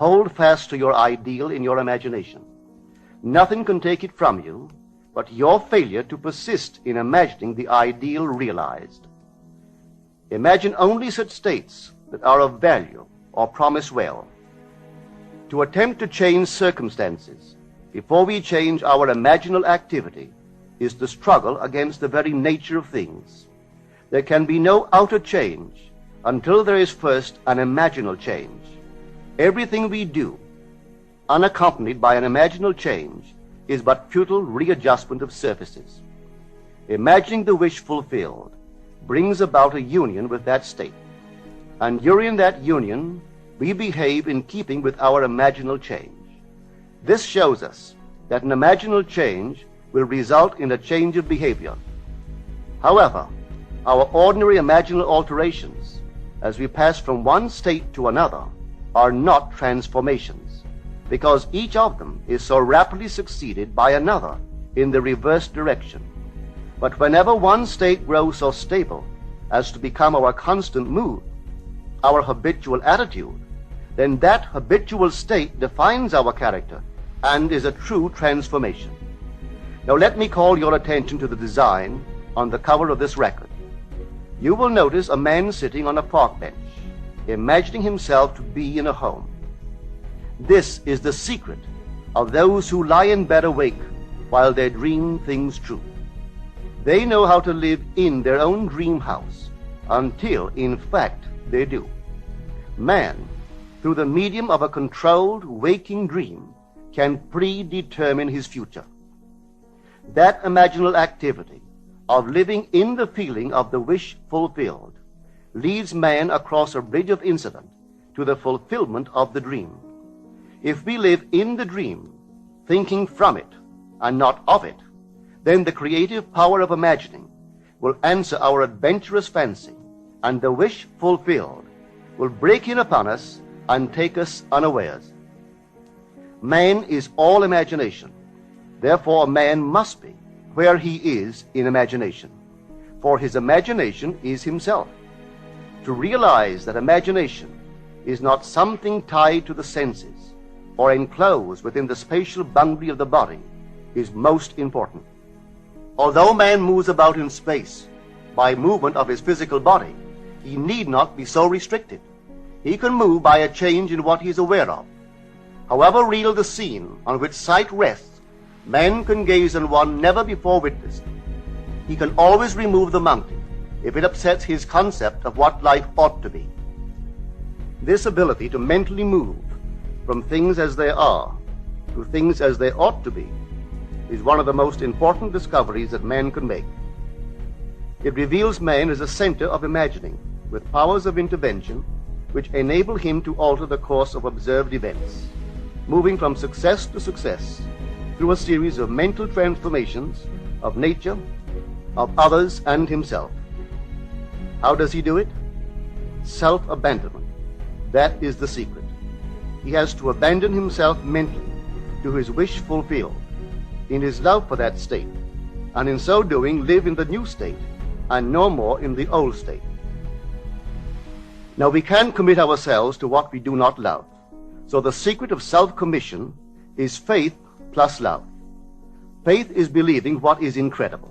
Hold fast to your ideal in your imagination. Nothing can take it from you but your failure to persist in imagining the ideal realized. Imagine only such states that are of value or promise well. To attempt to change circumstances before we change our imaginal activity is the struggle against the very nature of things. There can be no outer change until there is first an imaginal change. Everything we do, unaccompanied by an imaginal change, is but futile readjustment of surfaces. Imagining the wish fulfilled brings about a union with that state, and during that union we behave in keeping with our imaginal change. This shows us that an imaginal change will result in a change of behavior. However, our ordinary imaginal alterations, as we pass from one state to another, are not transformations, because each of them is so rapidly succeeded by another in the reverse direction. But whenever one state grows so stable as to become our constant mood, our habitual attitude, then that habitual state defines our character and is a true transformation. Now let me call your attention to the design on the cover of this record. You will notice a man sitting on a park bench, imagining himself to be in a home. This is the secret of those who lie in bed awake while they dream things true. They know how to live in their own dream house until, in fact, they do. Man, through the medium of a controlled waking dream, can predetermine his future. That imaginal activity of living in the feeling of the wish fulfilled leads man across a bridge of incident to the fulfillment of the dream. If we live in the dream, thinking from it and not of it, then the creative power of imagining will answer our adventurous fancy, and the wish fulfilled will break in upon us and take us unawares. Man is all imagination. Therefore, a man must be where he is in imagination, for his imagination is himself. To realize that imagination is not something tied to the senses or enclosed within the spatial boundary of the body is most important. Although man moves about in space by movement of his physical body, he need not be so restricted. He can move by a change in what he is aware of. However real the scene on which sight rests, man can gaze on one never before witnessed. He can always remove the mountain if it upsets his concept of what life ought to be. This ability to mentally move from things as they are to things as they ought to be is one of the most important discoveries that man can make. It reveals man as a center of imagining, with powers of intervention which enable him to alter the course of observed events, moving from success to success through a series of mental transformations of nature, of others, and himself. How does he do it? Self-abandonment. That is the secret. He has to abandon himself mentally to his wish fulfilled, in his love for that state, and in so doing live in the new state and no more in the old state. Now we can commit ourselves to what we do not love. So the secret of self-commission is faith plus love. Faith is believing what is incredible.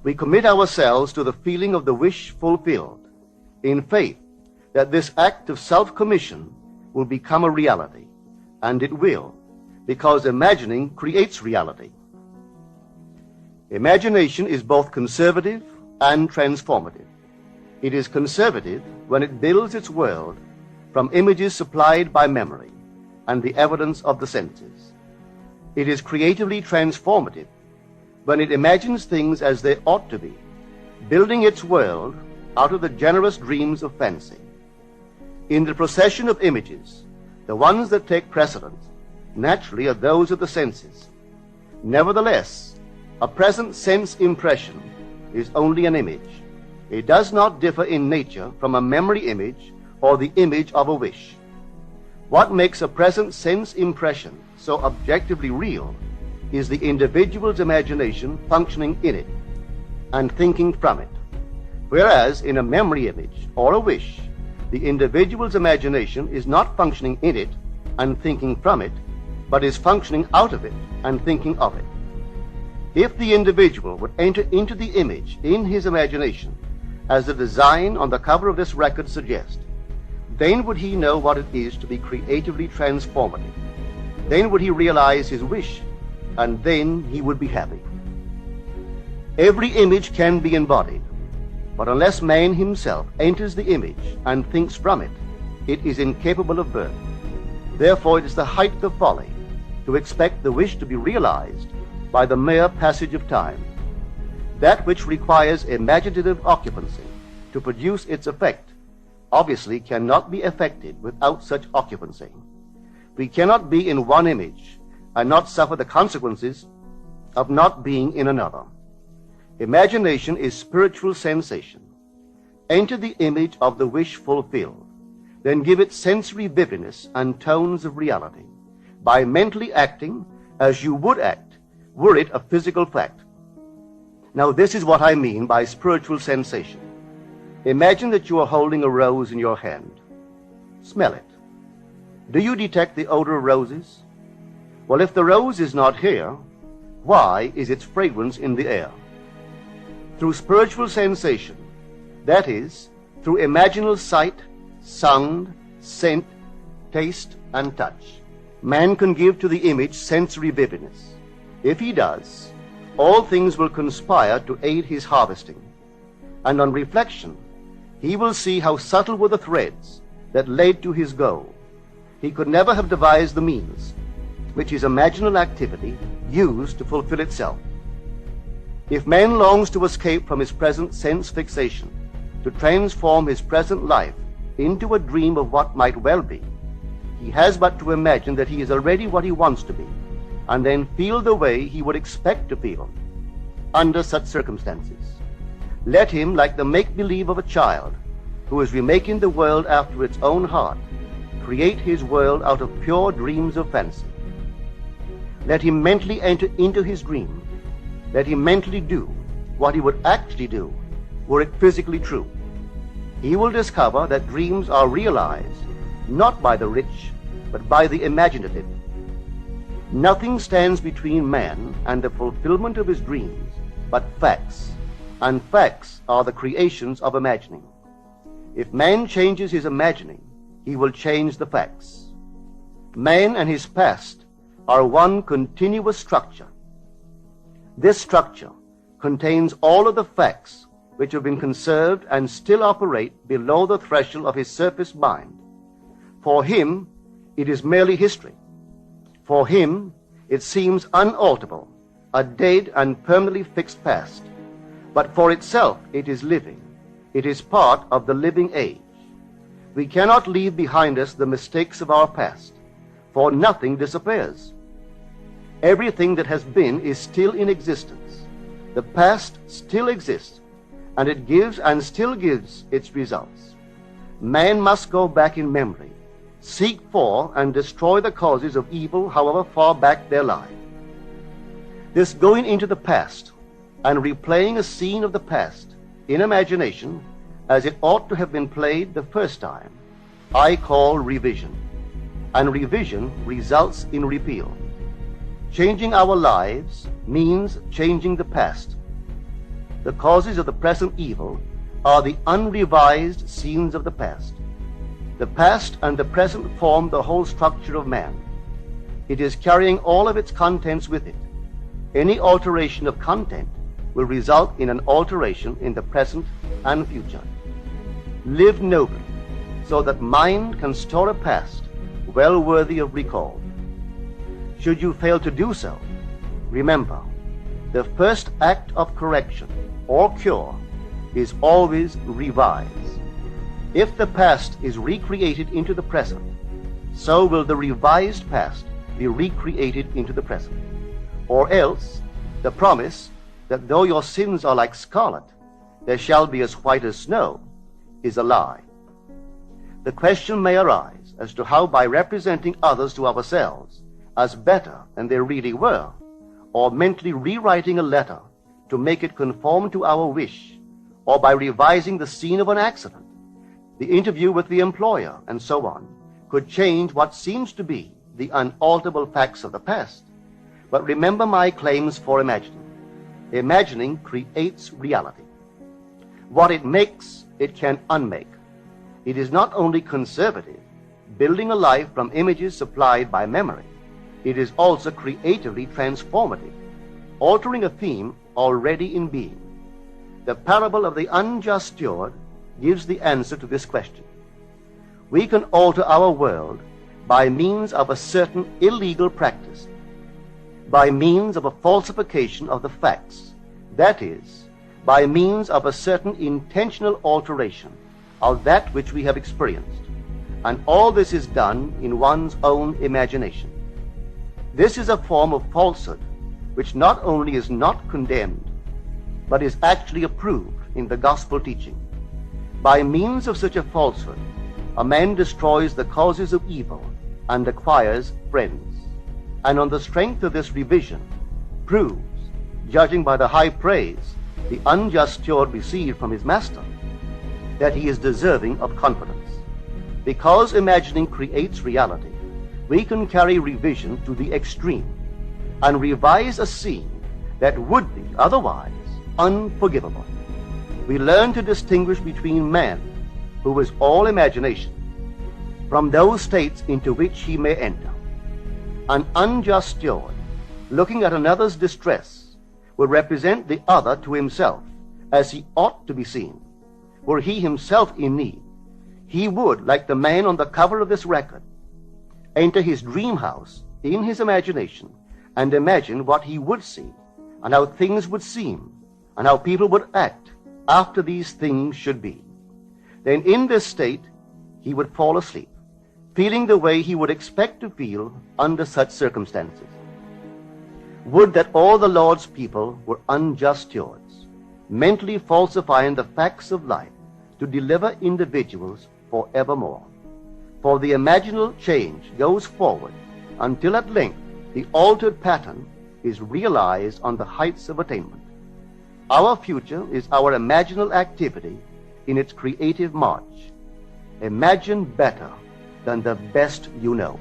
We commit ourselves to the feeling of the wish fulfilled, in faith that this act of self-commission will become a reality, and it will, because imagining creates reality. Imagination is both conservative and transformative. It is conservative when it builds its world from images supplied by memory and the evidence of the senses. It is creatively transformative when it imagines things as they ought to be, building its world out of the generous dreams of fancy. In the procession of images, the ones that take precedence naturally are those of the senses. Nevertheless, a present sense impression is only an image. It does not differ in nature from a memory image or the image of a wish. What makes a present sense impression so objectively real is the individual's imagination functioning in it and thinking from it, whereas in a memory image or a wish, the individual's imagination is not functioning in it, and thinking from it, but is functioning out of it and thinking of it. If the individual would enter into the image in his imagination, as the design on the cover of this record suggests, then would he know what it is to be creatively transformative. Then would he realize his wish, and then he would be happy. Every image can be embodied, but unless man himself enters the image and thinks from it, it is incapable of birth. Therefore, it is the height of folly to expect the wish to be realized by the mere passage of time. That which requires imaginative occupancy to produce its effect obviously cannot be effected without such occupancy. We cannot be in one image and not suffer the consequences of not being in another. Imagination is spiritual sensation. Enter the image of the wish fulfilled, then give it sensory vividness and tones of reality by mentally acting as you would act were it a physical fact. Now, this is what I mean by spiritual sensation. Imagine that you are holding a rose in your hand. Smell it. Do you detect the odor of roses? Well, if the rose is not here, why is its fragrance in the air? Through spiritual sensation, that is, through imaginal sight, sound, scent, taste, and touch, man can give to the image sensory vividness. If he does, all things will conspire to aid his harvesting, and on reflection, he will see how subtle were the threads that led to his goal. He could never have devised the means which his imaginal activity used to fulfill itself. If man longs to escape from his present sense fixation, to transform his present life into a dream of what might well be, he has but to imagine that he is already what he wants to be, and then feel the way he would expect to feel under such circumstances. Let him, like the make-believe of a child who is remaking the world after its own heart, create his world out of pure dreams of fancy. Let him mentally enter into his dream. Let him mentally do what he would actually do were it physically true. He will discover that dreams are realized not by the rich, but by the imaginative. Nothing stands between man and the fulfillment of his dreams but facts, and facts are the creations of imagining. If man changes his imagining, he will change the facts. Man and his past are one continuous structure. This structure contains all of the facts which have been conserved and still operate below the threshold of his surface mind. For him, it is merely history. For him, it seems unalterable, a dead and permanently fixed past. But for itself, it is living. It is part of the living age. We cannot leave behind us the mistakes of our past, for nothing disappears. Everything that has been is still in existence. The past still exists, and it gives and still gives its results. Man must go back in memory, seek for and destroy the causes of evil however far back they lie. This going into the past and replaying a scene of the past in imagination as it ought to have been played the first time, I call revision. And revision results in repeal. Changing our lives means changing the past. The causes of the present evil are the unrevised scenes of the past. The past and the present form the whole structure of man. It is carrying all of its contents with it. Any alteration of content will result in an alteration in the present and future. Live nobly, so that mind can store a past well worthy of recall. Should you fail to do so, remember, the first act of correction or cure is always revise. If the past is recreated into the present, so will the revised past be recreated into the present. Or else, the promise that though your sins are like scarlet, they shall be as white as snow, is a lie. The question may arise as to how by representing others to ourselves as better than they really were, or mentally rewriting a letter to make it conform to our wish, or by revising the scene of an accident, the interview with the employer, and so on, could change what seems to be the unalterable facts of the past, but remember my claims for imagining. Imagining creates reality. What it makes, it can unmake. It is not only conservative, building a life from images supplied by memory. It is also creatively transformative, altering a theme already in being. The parable of the unjust steward gives the answer to this question. We can alter our world by means of a certain illegal practice, by means of a falsification of the facts, that is, by means of a certain intentional alteration of that which we have experienced. And all this is done in one's own imagination. This is a form of falsehood which not only is not condemned, but is actually approved in the gospel teaching. By means of such a falsehood, a man destroys the causes of evil and acquires friends, and on the strength of this revision proves, judging by the high praise the unjust steward received from his master, that he is deserving of confidence. Because imagining creates reality, we can carry revision to the extreme and revise a scene that would be otherwise unforgivable. We learn to distinguish between man, who is all imagination, from those states into which he may enter. An unjust steward, looking at another's distress, will represent the other to himself as he ought to be seen. Were he himself in need, he would, like the man on the cover of this record, enter his dream house in his imagination and imagine what he would see and how things would seem and how people would act after these things should be. Then in this state he would fall asleep, feeling the way he would expect to feel under such circumstances. Would that all the Lord's people were unjust stewards, mentally falsifying the facts of life to deliver individuals forevermore. For the imaginal change goes forward until at length the altered pattern is realized on the heights of attainment. Our future is our imaginal activity in its creative march. Imagine better than the best you know.